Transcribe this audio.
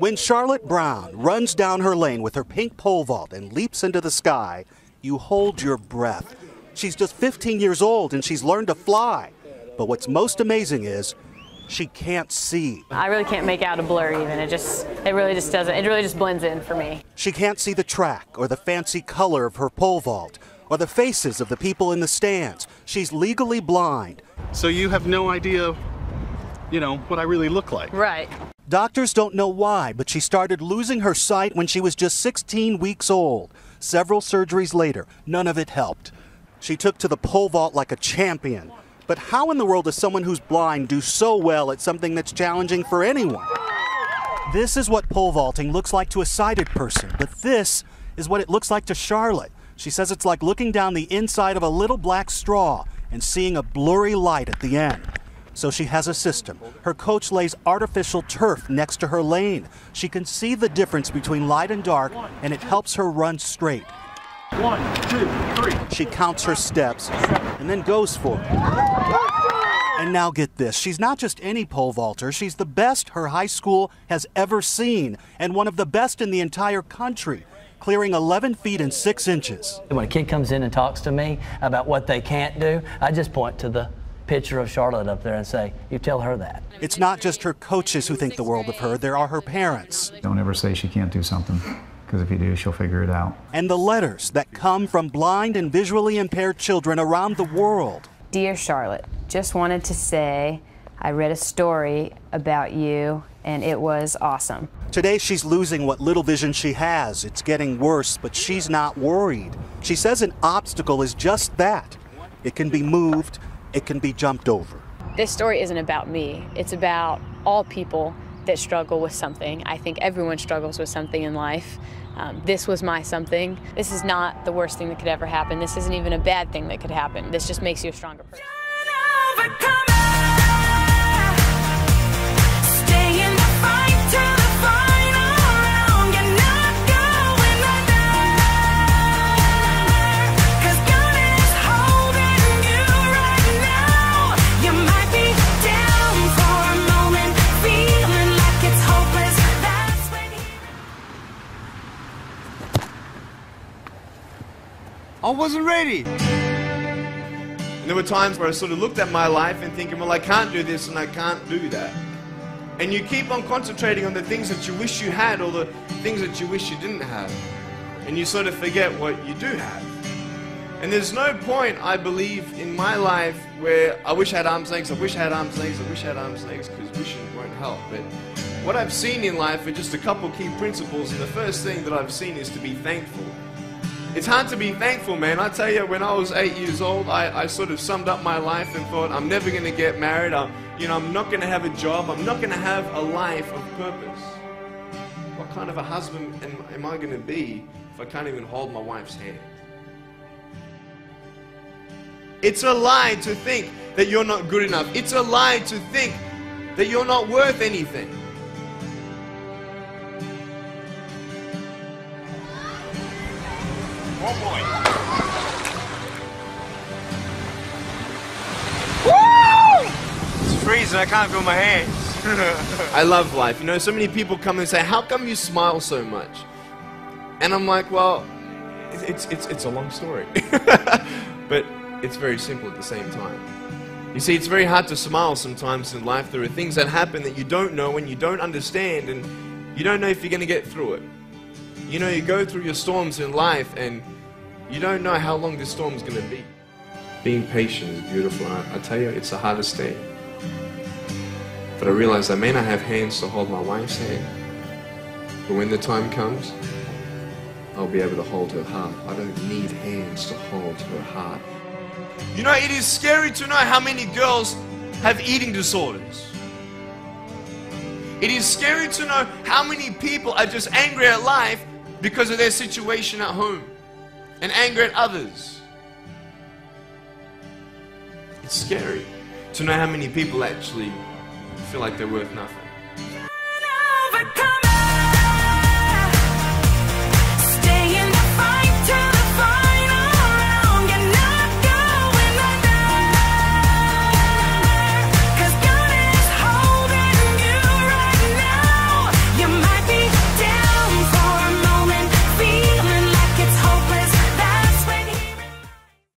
When Charlotte Brown runs down her lane with her pink pole vault and leaps into the sky, you hold your breath. She's just 15 years old and she's learned to fly. But what's most amazing is she can't see. I really can't make out a blur even. It really just blends in for me. She can't see the track or the fancy color of her pole vault or the faces of the people in the stands. She's legally blind. So you have no idea, what I really look like. Right. Doctors don't know why, but she started losing her sight when she was just 16 weeks old. Several surgeries later, none of it helped. She took to the pole vault like a champion. But how in the world does someone who's blind do so well at something that's challenging for anyone? This is what pole vaulting looks like to a sighted person, but this is what it looks like to Charlotte. She says it's like looking down the inside of a little black straw and seeing a blurry light at the end. So she has a system. Her coach lays artificial turf next to her lane. She can see the difference between light and dark, and it helps her run straight. 1, 2, 3. She counts her steps and then goes for it. And now get this, she's not just any pole vaulter, she's the best her high school has ever seen, and one of the best in the entire country, clearing 11 feet and 6 inches. When a kid comes in and talks to me about what they can't do, I just point to the picture of Charlotte up there and say, you tell her that. It's not just her coaches who think the world of her, there are her parents. Don't ever say she can't do something, because if you do, she'll figure it out. And the letters that come from blind and visually impaired children around the world. Dear Charlotte, just wanted to say I read a story about you and it was awesome. Today she's losing what little vision she has. It's getting worse, but she's not worried. She says an obstacle is just that. It can be moved, it can be jumped over. This story isn't about me. It's about all people that struggle with something. I think everyone struggles with something in life. This was my something. This is not the worst thing that could ever happen. This isn't even a bad thing that could happen. This just makes you a stronger person. I wasn't ready. And there were times where I sort of looked at my life and thinking, well, I can't do this and I can't do that. And you keep on concentrating on the things that you wish you had or the things that you wish you didn't have. And you sort of forget what you do have. And there's no point, I believe, in my life where I wish I had arms and legs, I wish I had arms and legs, I wish I had arms and legs, because wishing won't help. But what I've seen in life are just a couple key principles, and the first thing that I've seen is to be thankful. It's hard to be thankful, man. I tell you, when I was 8 years old, I sort of summed up my life and thought, I'm never going to get married. I'm not going to have a job. I'm not going to have a life of purpose. What kind of a husband am I going to be if I can't even hold my wife's hand? It's a lie to think that you're not good enough. It's a lie to think that you're not worth anything. Oh boy. Woo! It's freezing, I can't feel my hands. I love life. So many people come and say, how come you smile so much? And I'm like, well, it's a long story. But it's very simple at the same time. You see, it's very hard to smile sometimes in life. There are things that happen that you don't know and you don't understand, and you don't know if you're going to get through it. You go through your storms in life and you don't know how long this storm's going to be. Being patient is beautiful. I tell you, it's the hardest thing. But I realize I may not have hands to hold my wife's hand, but when the time comes, I'll be able to hold her heart. I don't need hands to hold her heart. It is scary to know how many girls have eating disorders. It is scary to know how many people are just angry at life because of their situation at home and angry at others. It's scary to know how many people actually feel like they're worth nothing.